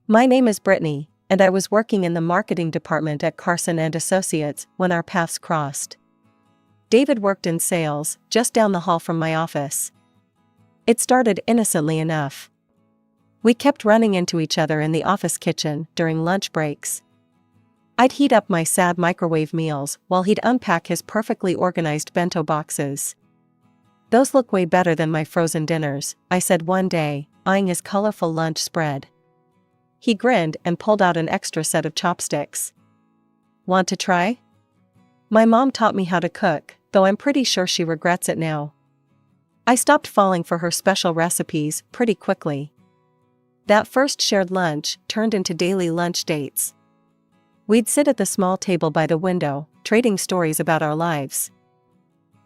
My name is Brittany, and I was working in the marketing department at Carson and Associates when our paths crossed. David worked in sales, just down the hall from my office. It started innocently enough. We kept running into each other in the office kitchen during lunch breaks. I'd heat up my sad microwave meals while he'd unpack his perfectly organized bento boxes. "Those look way better than my frozen dinners," I said one day, eyeing his colorful lunch spread. He grinned and pulled out an extra set of chopsticks. "Want to try?" My mom taught me how to cook, though I'm pretty sure she regrets it now. I stopped falling for her special recipes pretty quickly. That first shared lunch turned into daily lunch dates. We'd sit at the small table by the window, trading stories about our lives.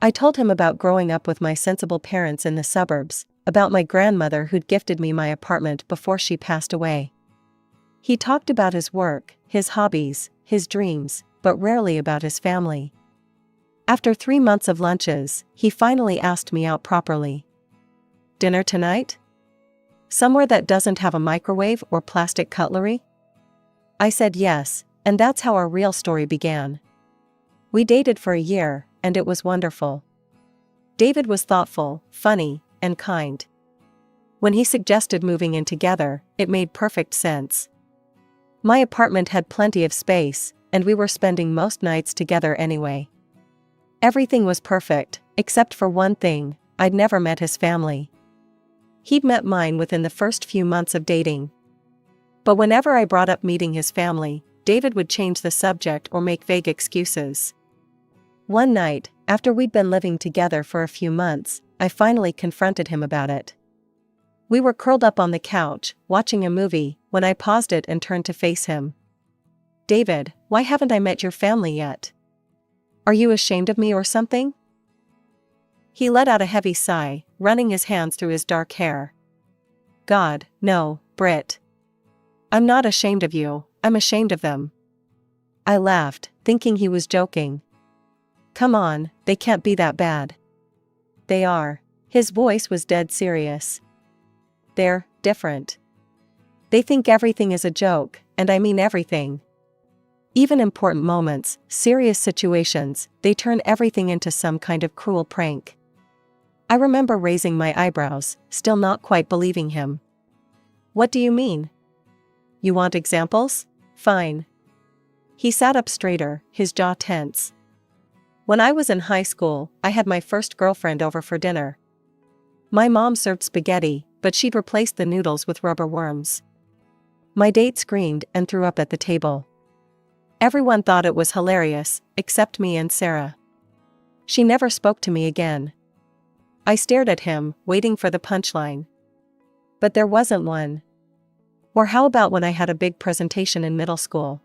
I told him about growing up with my sensible parents in the suburbs, about my grandmother who'd gifted me my apartment before she passed away. He talked about his work, his hobbies, his dreams, but rarely about his family. After 3 months of lunches, he finally asked me out properly. "Dinner tonight? Somewhere that doesn't have a microwave or plastic cutlery?" I said yes, and that's how our real story began. We dated for a year, and it was wonderful. David was thoughtful, funny, and kind. When he suggested moving in together, it made perfect sense. My apartment had plenty of space, and we were spending most nights together anyway. Everything was perfect, except for one thing: I'd never met his family. He'd met mine within the first few months of dating. But whenever I brought up meeting his family, David would change the subject or make vague excuses. One night, after we'd been living together for a few months, I finally confronted him about it. We were curled up on the couch, watching a movie, when I paused it and turned to face him. "David, why haven't I met your family yet? Are you ashamed of me or something?" He let out a heavy sigh, running his hands through his dark hair. "God, no, Britt. I'm not ashamed of you, I'm ashamed of them." I laughed, thinking he was joking. "Come on, they can't be that bad." "They are." His voice was dead serious. "They're different. They think everything is a joke, and I mean everything. Even important moments, serious situations, they turn everything into some kind of cruel prank." I remember raising my eyebrows, still not quite believing him. "What do you mean? You want examples? Fine." He sat up straighter, his jaw tense. "When I was in high school, I had my first girlfriend over for dinner. My mom served spaghetti, but she'd replaced the noodles with rubber worms. My date screamed and threw up at the table. Everyone thought it was hilarious, except me and Sarah. She never spoke to me again." I stared at him, waiting for the punchline. But there wasn't one. "Or how about when I had a big presentation in middle school?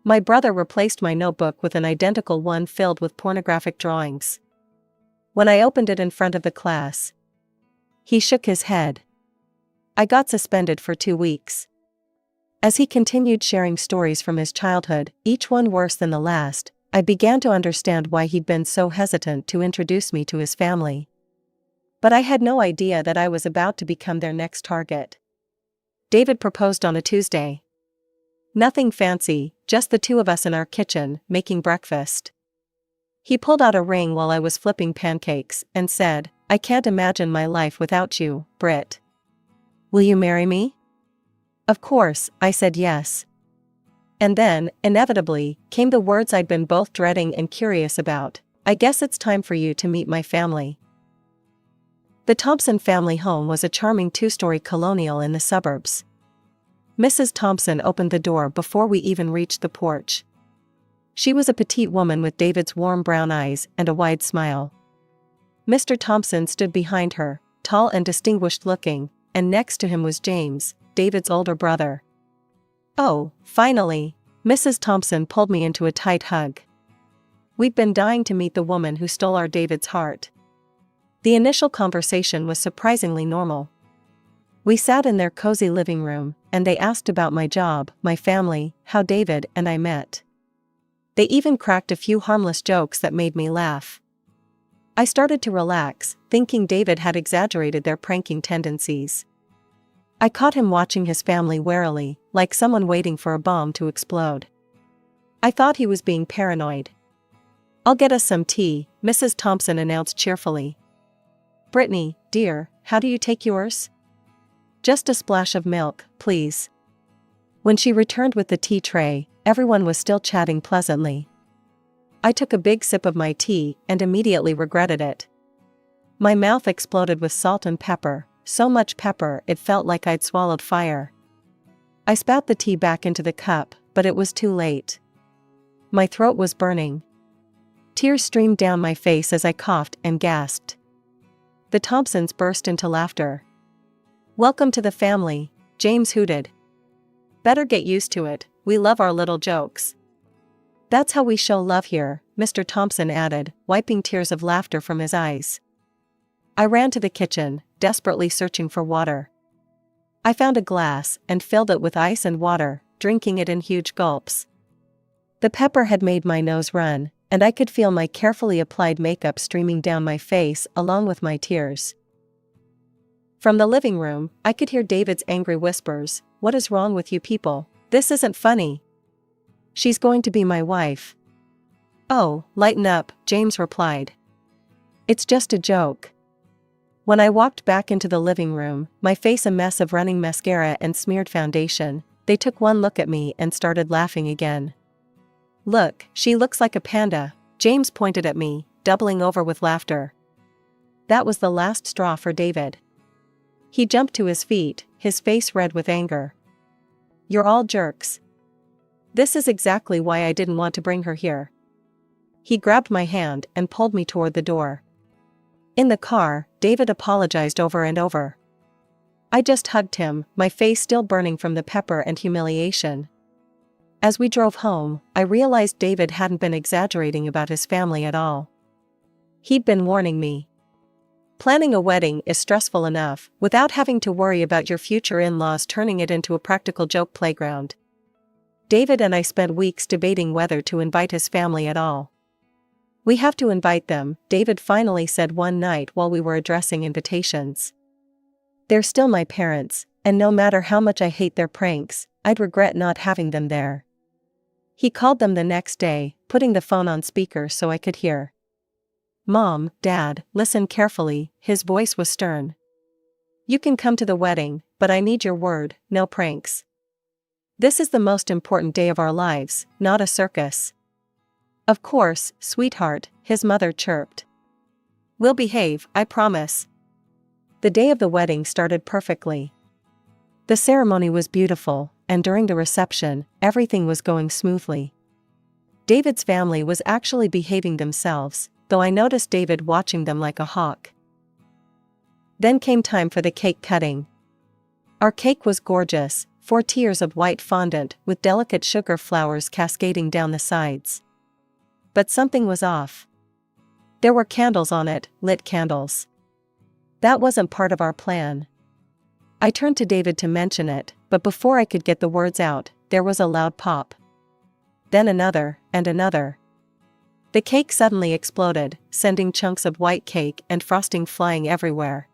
My brother replaced my notebook with an identical one filled with pornographic drawings. When I opened it in front of the class." He shook his head. "I got suspended for 2 weeks." As he continued sharing stories from his childhood, each one worse than the last, I began to understand why he'd been so hesitant to introduce me to his family. But I had no idea that I was about to become their next target. David proposed on a Tuesday. Nothing fancy, just the two of us in our kitchen, making breakfast. He pulled out a ring while I was flipping pancakes, and said, "I can't imagine my life without you, Britt. Will you marry me?" Of course, I said yes. And then, inevitably, came the words I'd been both dreading and curious about: "I guess it's time for you to meet my family." The Thompson family home was a charming 2-story colonial in the suburbs. Mrs. Thompson opened the door before we even reached the porch. She was a petite woman with David's warm brown eyes and a wide smile. Mr. Thompson stood behind her, tall and distinguished looking, and next to him was James, David's older brother. "Oh, finally!" Mrs. Thompson pulled me into a tight hug. We'd been dying to meet the woman who stole our David's heart. The initial conversation was surprisingly normal. We sat in their cozy living room, and they asked about my job, my family, how David and I met. They even cracked a few harmless jokes that made me laugh. I started to relax, thinking David had exaggerated their pranking tendencies. I caught him watching his family warily, like someone waiting for a bomb to explode. I thought he was being paranoid. "I'll get us some tea," Mrs. Thompson announced cheerfully. "Brittany, dear, how do you take yours?" "Just a splash of milk, please." When she returned with the tea tray, everyone was still chatting pleasantly. I took a big sip of my tea and immediately regretted it. My mouth exploded with salt and pepper, so much pepper it felt like I'd swallowed fire. I spat the tea back into the cup, but it was too late. My throat was burning. Tears streamed down my face as I coughed and gasped. The Thompsons burst into laughter. "Welcome to the family," James hooted. "Better get used to it, we love our little jokes." "That's how we show love here," Mr. Thompson added, wiping tears of laughter from his eyes. I ran to the kitchen, desperately searching for water. I found a glass and filled it with ice and water, drinking it in huge gulps. The pepper had made my nose run, and I could feel my carefully applied makeup streaming down my face along with my tears. From the living room, I could hear David's angry whispers, "What is wrong with you people? This isn't funny. She's going to be my wife." "Oh, lighten up," James replied. "It's just a joke." When I walked back into the living room, my face a mess of running mascara and smeared foundation, they took one look at me and started laughing again. "Look, she looks like a panda," James pointed at me, doubling over with laughter. That was the last straw for David. He jumped to his feet, his face red with anger. "You're all jerks. This is exactly why I didn't want to bring her here." He grabbed my hand and pulled me toward the door. In the car, David apologized over and over. I just hugged him, my face still burning from the pepper and humiliation. As we drove home, I realized David hadn't been exaggerating about his family at all. He'd been warning me. Planning a wedding is stressful enough, without having to worry about your future in-laws turning it into a practical joke playground. David and I spent weeks debating whether to invite his family at all. "We have to invite them," David finally said one night while we were addressing invitations. "They're still my parents, and no matter how much I hate their pranks, I'd regret not having them there." He called them the next day, putting the phone on speaker so I could hear. "Mom, Dad, listen carefully," his voice was stern. "You can come to the wedding, but I need your word, no pranks. This is the most important day of our lives, not a circus." "Of course, sweetheart," his mother chirped. "We'll behave, I promise." The day of the wedding started perfectly. The ceremony was beautiful, and during the reception, everything was going smoothly. David's family was actually behaving themselves, though I noticed David watching them like a hawk. Then came time for the cake cutting. Our cake was gorgeous, 4 tiers of white fondant with delicate sugar flowers cascading down the sides. But something was off. There were candles on it, lit candles. That wasn't part of our plan. I turned to David to mention it, but before I could get the words out, there was a loud pop. Then another, and another. The cake suddenly exploded, sending chunks of white cake and frosting flying everywhere.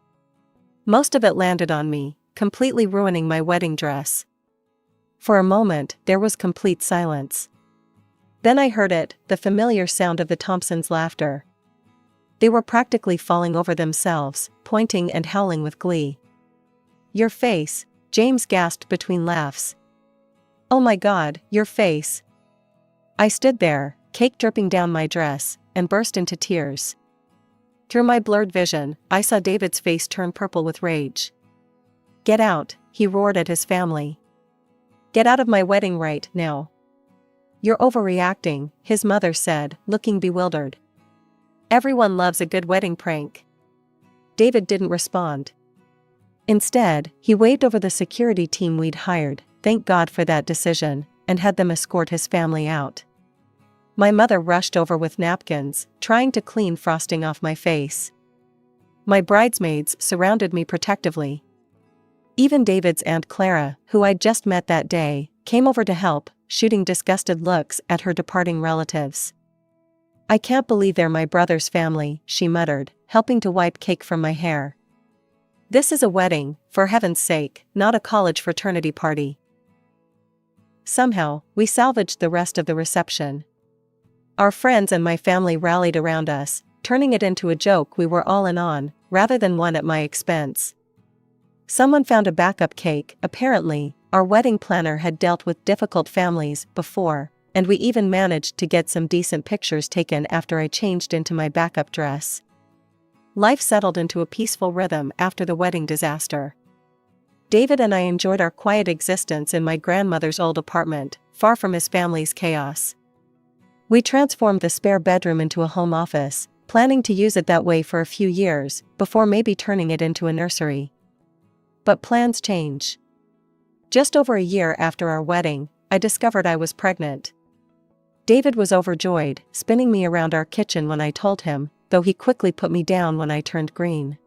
Most of it landed on me, completely ruining my wedding dress. For a moment, there was complete silence. Then I heard it, the familiar sound of the Thompsons' laughter. They were practically falling over themselves, pointing and howling with glee. "Your face," James gasped between laughs. "Oh my God, your face." I stood there, cake dripping down my dress, and burst into tears. Through my blurred vision, I saw David's face turn purple with rage. "Get out," he roared at his family. "Get out of my wedding right now." "You're overreacting," his mother said, looking bewildered. "Everyone loves a good wedding prank." David didn't respond. Instead, he waved over the security team we'd hired, thank God for that decision, and had them escort his family out. My mother rushed over with napkins, trying to clean frosting off my face. My bridesmaids surrounded me protectively. Even David's Aunt Clara, who I'd just met that day, came over to help, shooting disgusted looks at her departing relatives. "I can't believe they're my brother's family," she muttered, helping to wipe cake from my hair. This is a wedding, for heaven's sake, not a college fraternity party. Somehow, we salvaged the rest of the reception. Our friends and my family rallied around us, turning it into a joke we were all in on, rather than one at my expense. Someone found a backup cake. Apparently, our wedding planner had dealt with difficult families before, and we even managed to get some decent pictures taken after I changed into my backup dress. Life settled into a peaceful rhythm after the wedding disaster. David and I enjoyed our quiet existence in my grandmother's old apartment, far from his family's chaos. We transformed the spare bedroom into a home office, planning to use it that way for a few years, before maybe turning it into a nursery. But plans change. Just over a year after our wedding, I discovered I was pregnant. David was overjoyed, spinning me around our kitchen when I told him, though he quickly put me down when I turned green.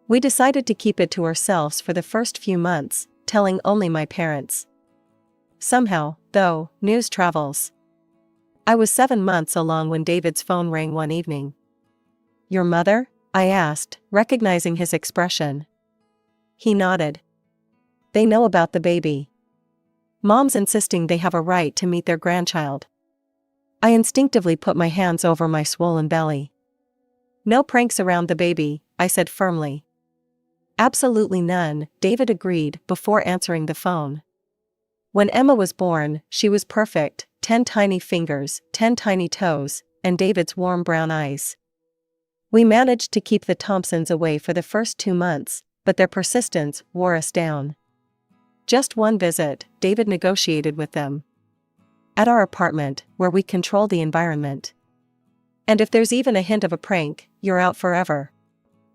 We decided to keep it to ourselves for the first few months, telling only my parents. Somehow, though, news travels. I was 7 months along when David's phone rang one evening. "Your mother?" I asked, recognizing his expression. He nodded. "They know about the baby. Mom's insisting they have a right to meet their grandchild." I instinctively put my hands over my swollen belly. "No pranks around the baby," I said firmly. "Absolutely none," David agreed before answering the phone. When Emma was born, she was perfect, 10 tiny fingers, 10 tiny toes, and David's warm brown eyes. We managed to keep the Thompsons away for the first 2 months, but their persistence wore us down. Just one visit, David negotiated with them. At our apartment, where we control the environment. And if there's even a hint of a prank, you're out forever.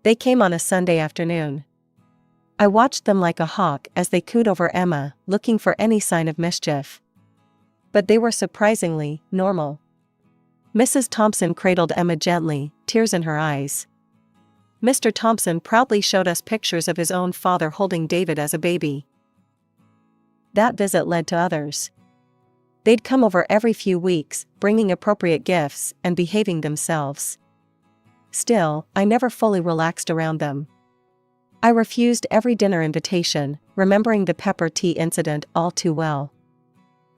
They came on a Sunday afternoon. I watched them like a hawk as they cooed over Emma, looking for any sign of mischief. But they were surprisingly normal. Mrs. Thompson cradled Emma gently, tears in her eyes. Mr. Thompson proudly showed us pictures of his own father holding David as a baby. That visit led to others. They'd come over every few weeks, bringing appropriate gifts and behaving themselves. Still, I never fully relaxed around them. I refused every dinner invitation, remembering the pepper tea incident all too well.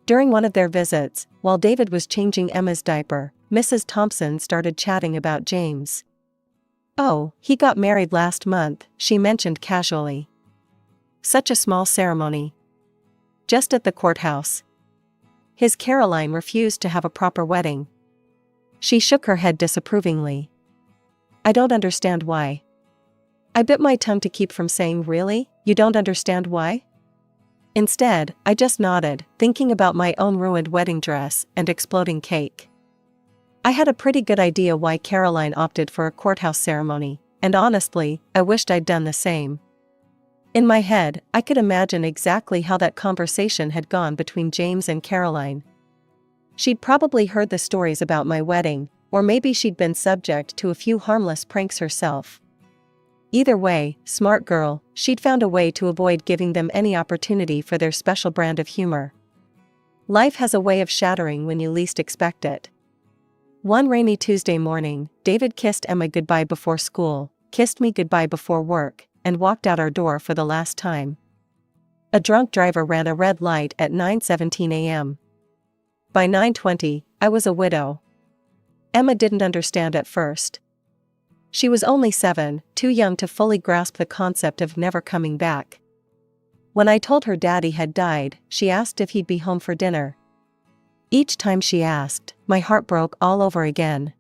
During one of their visits, while David was changing Emma's diaper, Mrs. Thompson started chatting about James. "Oh, he got married last month," she mentioned casually. "Such a small ceremony. Just at the courthouse. His Caroline refused to have a proper wedding." She shook her head disapprovingly. "I don't understand why." I bit my tongue to keep from saying, "Really? You don't understand why?" Instead, I just nodded, thinking about my own ruined wedding dress and exploding cake. I had a pretty good idea why Caroline opted for a courthouse ceremony, and honestly, I wished I'd done the same. In my head, I could imagine exactly how that conversation had gone between James and Caroline. She'd probably heard the stories about my wedding, or maybe she'd been subject to a few harmless pranks herself. Either way, smart girl, she'd found a way to avoid giving them any opportunity for their special brand of humor. Life has a way of shattering when you least expect it. One rainy Tuesday morning, David kissed Emma goodbye before school, kissed me goodbye before work, and walked out our door for the last time. A drunk driver ran a red light at 9:17 a.m. By 9:20, I was a widow. Emma didn't understand at first. She was only 7, too young to fully grasp the concept of never coming back. When I told her Daddy had died, she asked if he'd be home for dinner. Each time she asked, my heart broke all over again.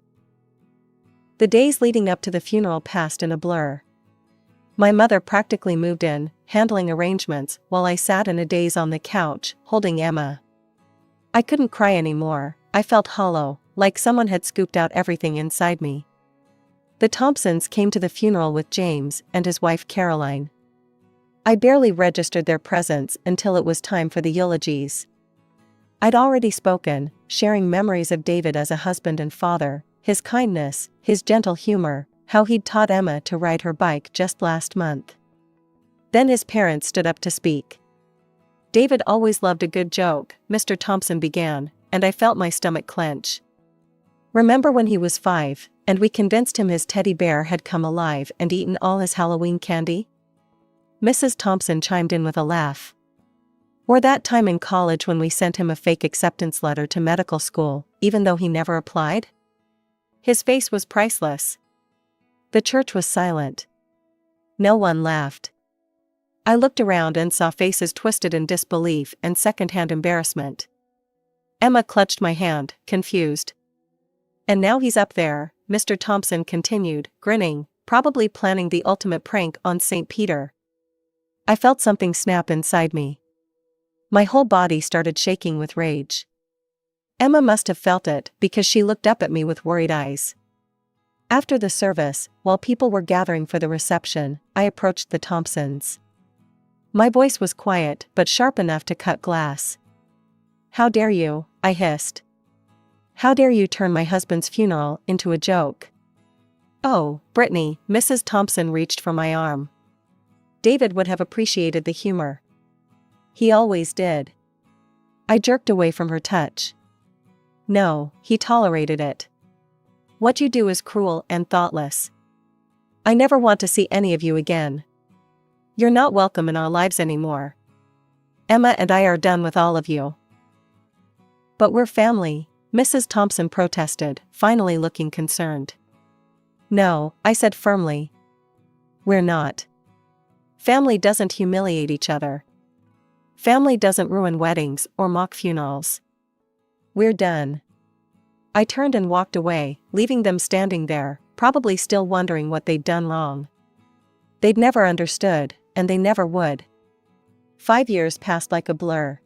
The days leading up to the funeral passed in a blur. My mother practically moved in, handling arrangements, while I sat in a daze on the couch, holding Emma. I couldn't cry anymore. I felt hollow, like someone had scooped out everything inside me. The Thompsons came to the funeral with James and his wife Caroline. I barely registered their presence until it was time for the eulogies. I'd already spoken, sharing memories of David as a husband and father, his kindness, his gentle humor, how he'd taught Emma to ride her bike just last month. Then his parents stood up to speak. "David always loved a good joke," Mr. Thompson began, and I felt my stomach clench. "Remember when he was 5, and we convinced him his teddy bear had come alive and eaten all his Halloween candy? Mrs. Thompson chimed in with a laugh. Or that time in college when we sent him a fake acceptance letter to medical school, even though he never applied? His face was priceless. The church was silent. No one laughed. I looked around and saw faces twisted in disbelief and secondhand embarrassment. Emma clutched my hand, confused. And now he's up there, Mr. Thompson continued, grinning, probably planning the ultimate prank on St. Peter. I felt something snap inside me. My whole body started shaking with rage. Emma must have felt it because she looked up at me with worried eyes. After the service, while people were gathering for the reception, I approached the Thompsons. My voice was quiet but sharp enough to cut glass. "How dare you?" I hissed. "How dare you turn my husband's funeral into a joke?" "Oh, Brittany," Mrs. Thompson reached for my arm. David would have appreciated the humor. He always did. I jerked away from her touch. No, he tolerated it. What you do is cruel and thoughtless. I never want to see any of you again. You're not welcome in our lives anymore. Emma and I are done with all of you. But we're family, Mrs. Thompson protested, finally looking concerned. No, I said firmly. We're not. Family doesn't humiliate each other. Family doesn't ruin weddings or mock funerals. We're done. I turned and walked away, leaving them standing there, probably still wondering what they'd done wrong. They'd never understood, and they never would. 5 years passed like a blur.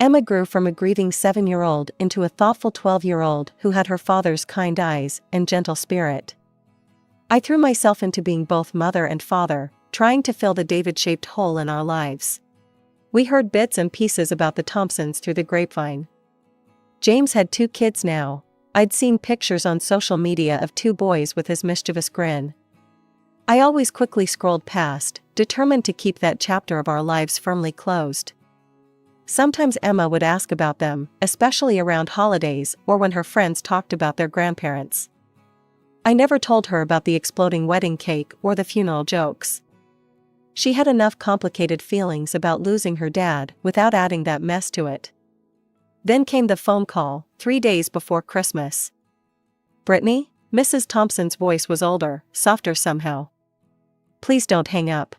Emma grew from a grieving 7-year-old into a thoughtful 12-year-old who had her father's kind eyes and gentle spirit. I threw myself into being both mother and father, trying to fill the David-shaped hole in our lives. We heard bits and pieces about the Thompsons through the grapevine. James had 2 kids now. I'd seen pictures on social media of 2 boys with his mischievous grin. I always quickly scrolled past, determined to keep that chapter of our lives firmly closed. Sometimes Emma would ask about them, especially around holidays or when her friends talked about their grandparents. I never told her about the exploding wedding cake or the funeral jokes. She had enough complicated feelings about losing her dad without adding that mess to it. Then came the phone call, 3 days before Christmas. "Brittany?" Mrs. Thompson's voice was older, softer somehow. "Please don't hang up."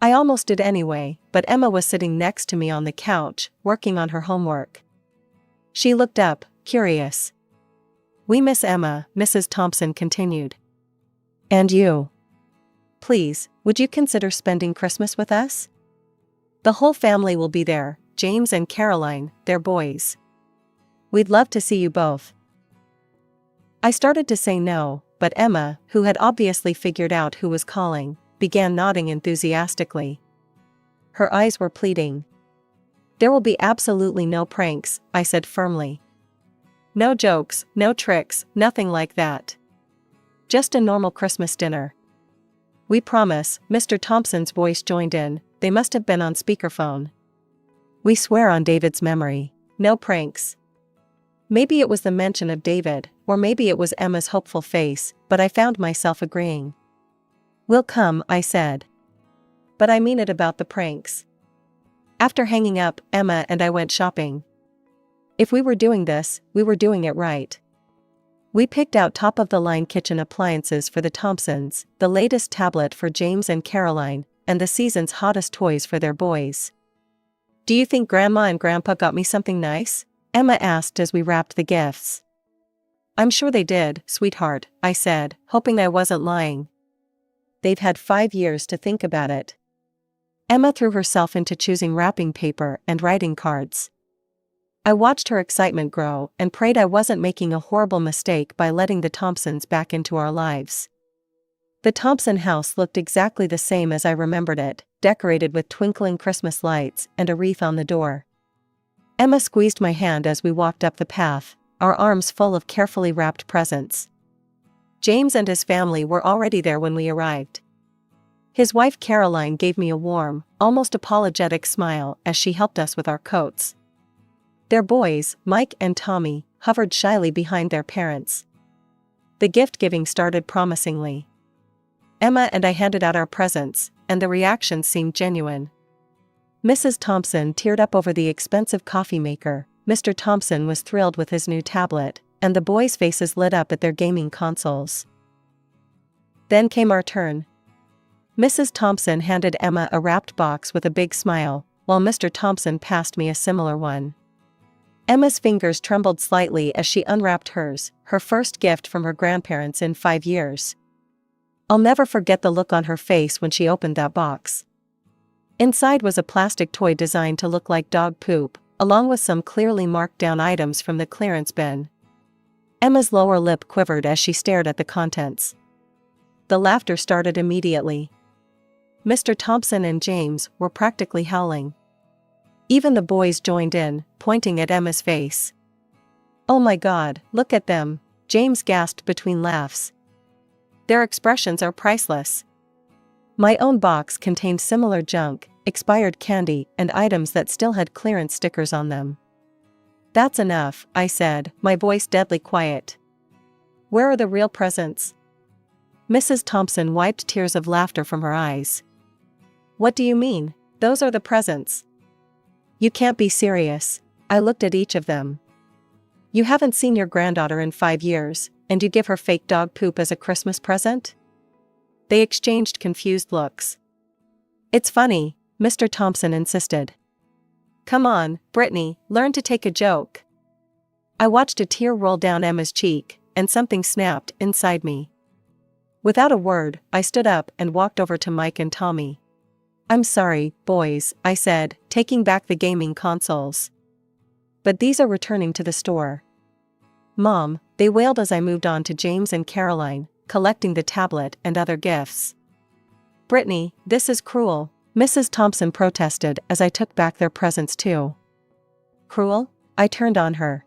I almost did anyway, but Emma was sitting next to me on the couch, working on her homework. She looked up, curious. "We miss Emma," Mrs. Thompson continued. "And you. Please, would you consider spending Christmas with us? The whole family will be there, James and Caroline, their boys. We'd love to see you both." I started to say no, but Emma, who had obviously figured out who was calling, began nodding enthusiastically. Her eyes were pleading. "There will be absolutely no pranks," I said firmly. "No jokes, no tricks, nothing like that. Just a normal Christmas dinner." "We promise," Mr. Thompson's voice joined in. They must have been on speakerphone. "We swear on David's memory. No pranks." Maybe it was the mention of David, or maybe it was Emma's hopeful face, but I found myself agreeing. "We'll come," I said. "But I mean it about the pranks." After hanging up, Emma and I went shopping. If we were doing this, we were doing it right. We picked out top-of-the-line kitchen appliances for the Thompsons, the latest tablet for James and Caroline, and the season's hottest toys for their boys. "Do you think Grandma and Grandpa got me something nice?" Emma asked as we wrapped the gifts. "I'm sure they did, sweetheart," I said, hoping I wasn't lying. "They've had 5 years to think about it." Emma threw herself into choosing wrapping paper and writing cards. I watched her excitement grow and prayed I wasn't making a horrible mistake by letting the Thompsons back into our lives. The Thompson house looked exactly the same as I remembered it, decorated with twinkling Christmas lights and a wreath on the door. Emma squeezed my hand as we walked up the path, our arms full of carefully wrapped presents. James and his family were already there when we arrived. His wife Caroline gave me a warm, almost apologetic smile as she helped us with our coats. Their boys, Mike and Tommy, hovered shyly behind their parents. The gift-giving started promisingly. Emma and I handed out our presents, and the reactions seemed genuine. Mrs. Thompson teared up over the expensive coffee maker, Mr. Thompson was thrilled with his new tablet, and the boys' faces lit up at their gaming consoles. Then came our turn. Mrs. Thompson handed Emma a wrapped box with a big smile, while Mr. Thompson passed me a similar one. Emma's fingers trembled slightly as she unwrapped hers, her first gift from her grandparents in 5 years. I'll never forget the look on her face when she opened that box. Inside was a plastic toy designed to look like dog poop, along with some clearly marked down items from the clearance bin. Emma's lower lip quivered as she stared at the contents. The laughter started immediately. Mr. Thompson and James were practically howling. Even the boys joined in, pointing at Emma's face. "Oh my God, look at them," James gasped between laughs. "Their expressions are priceless." My own box contained similar junk, expired candy, and items that still had clearance stickers on them. "That's enough," I said, my voice deadly quiet. "Where are the real presents?" Mrs. Thompson wiped tears of laughter from her eyes. "What do you mean? Those are the presents." "You can't be serious." I looked at each of them. "You haven't seen your granddaughter in 5 years, and you give her fake dog poop as a Christmas present?" They exchanged confused looks. "It's funny," Mr. Thompson insisted. "Come on, Brittany, learn to take a joke." I watched a tear roll down Emma's cheek, and something snapped inside me. Without a word, I stood up and walked over to Mike and Tommy. "I'm sorry, boys," I said, taking back the gaming consoles. "But these are returning to the store." "Mom," they wailed as I moved on to James and Caroline, collecting the tablet and other gifts. "Brittany, this is cruel," Mrs. Thompson protested as I took back their presents too. "Cruel?" I turned on her.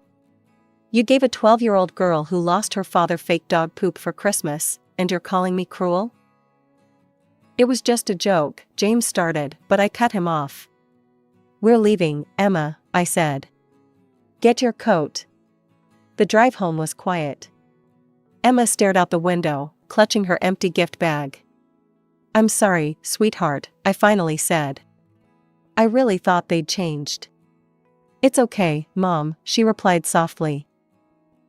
"You gave a 12-year-old girl who lost her father fake dog poop for Christmas, and you're calling me cruel?" "It was just a joke," James started, but I cut him off. "We're leaving, Emma," I said. "Get your coat." The drive home was quiet. Emma stared out the window, clutching her empty gift bag. "I'm sorry, sweetheart," I finally said. "I really thought they'd changed." "It's okay, Mom," she replied softly.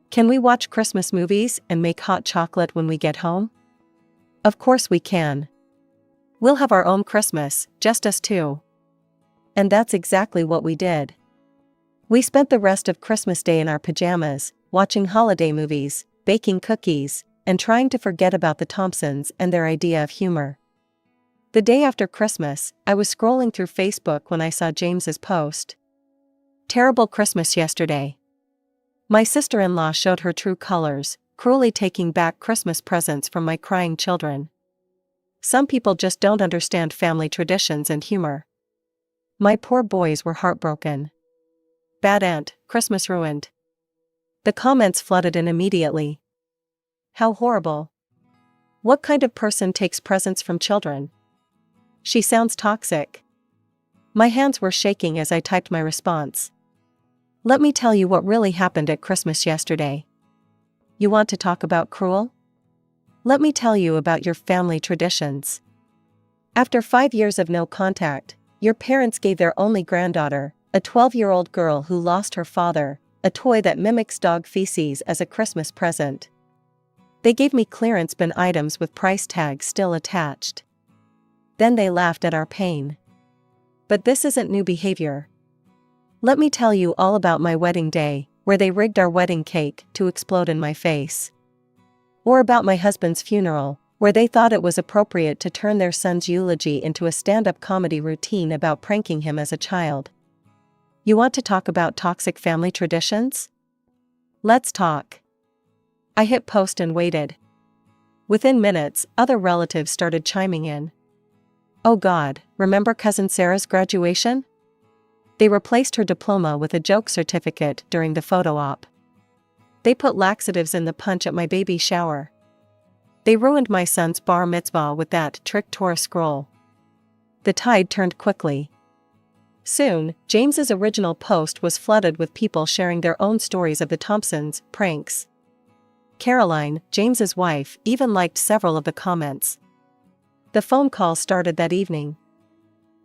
"Can we watch Christmas movies and make hot chocolate when we get home?" "Of course we can. We'll have our own Christmas, just us two." And that's exactly what we did. We spent the rest of Christmas Day in our pajamas, watching holiday movies, baking cookies, and trying to forget about the Thompsons and their idea of humor. The day after Christmas, I was scrolling through Facebook when I saw James's post. "Terrible Christmas yesterday. My sister-in-law showed her true colors, cruelly taking back Christmas presents from my crying children. Some people just don't understand family traditions and humor. My poor boys were heartbroken. Bad aunt, Christmas ruined." The comments flooded in immediately. "How horrible. What kind of person takes presents from children? She sounds toxic." My hands were shaking as I typed my response. "Let me tell you what really happened at Christmas yesterday." "You want to talk about cruel? Let me tell you about your family traditions. After 5 years of no contact, your parents gave their only granddaughter, a 12-year-old girl who lost her father, a toy that mimics dog feces as a Christmas present. They gave me clearance bin items with price tags still attached. Then they laughed at our pain. But this isn't new behavior. Let me tell you all about my wedding day, where they rigged our wedding cake to explode in my face. Or about my husband's funeral, where they thought it was appropriate to turn their son's eulogy into a stand-up comedy routine about pranking him as a child. You want to talk about toxic family traditions? Let's talk." I hit post and waited. Within minutes, other relatives started chiming in. "Oh God, remember Cousin Sarah's graduation? They replaced her diploma with a joke certificate during the photo op. They put laxatives in the punch at my baby shower. They ruined my son's bar mitzvah with that trick Torah scroll." The tide turned quickly. Soon, James's original post was flooded with people sharing their own stories of the Thompsons' pranks. Caroline, James's wife, even liked several of the comments. The phone call started that evening.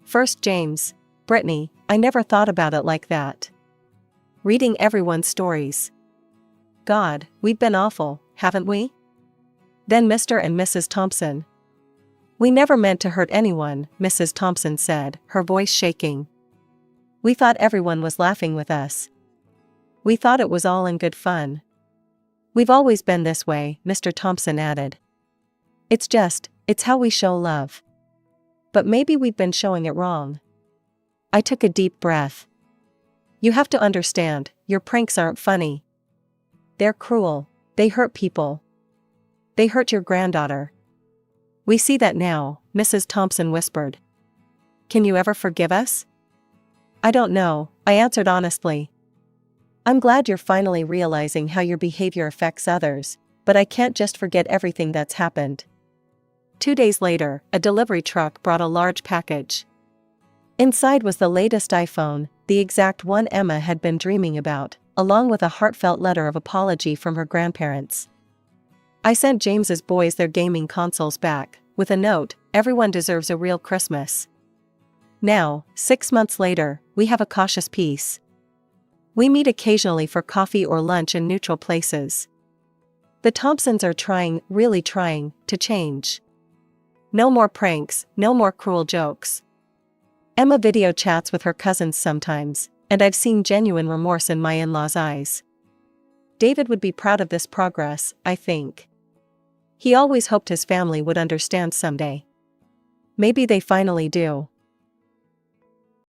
First James, Brittany, I never thought about it like that. Reading everyone's stories. God, we've been awful, haven't we? Then Mr. and Mrs. Thompson. We never meant to hurt anyone, Mrs. Thompson said, her voice shaking. We thought everyone was laughing with us. We thought it was all in good fun. We've always been this way, Mr. Thompson added. It's how we show love. But maybe we've been showing it wrong. I took a deep breath. You have to understand, your pranks aren't funny. They're cruel. They hurt people. They hurt your granddaughter. We see that now, Mrs. Thompson whispered. Can you ever forgive us? I don't know, I answered honestly. I'm glad you're finally realizing how your behavior affects others, but I can't just forget everything that's happened. 2 days later, a delivery truck brought a large package. Inside was the latest iPhone, the exact one Emma had been dreaming about, along with a heartfelt letter of apology from her grandparents. I sent James's boys their gaming consoles back, with a note, everyone deserves a real Christmas. Now, 6 months later, we have a cautious peace. We meet occasionally for coffee or lunch in neutral places. The Thompsons are really trying, to change. No more pranks, no more cruel jokes. Emma video chats with her cousins sometimes, and I've seen genuine remorse in my in-laws' eyes. David would be proud of this progress, I think. He always hoped his family would understand someday. Maybe they finally do.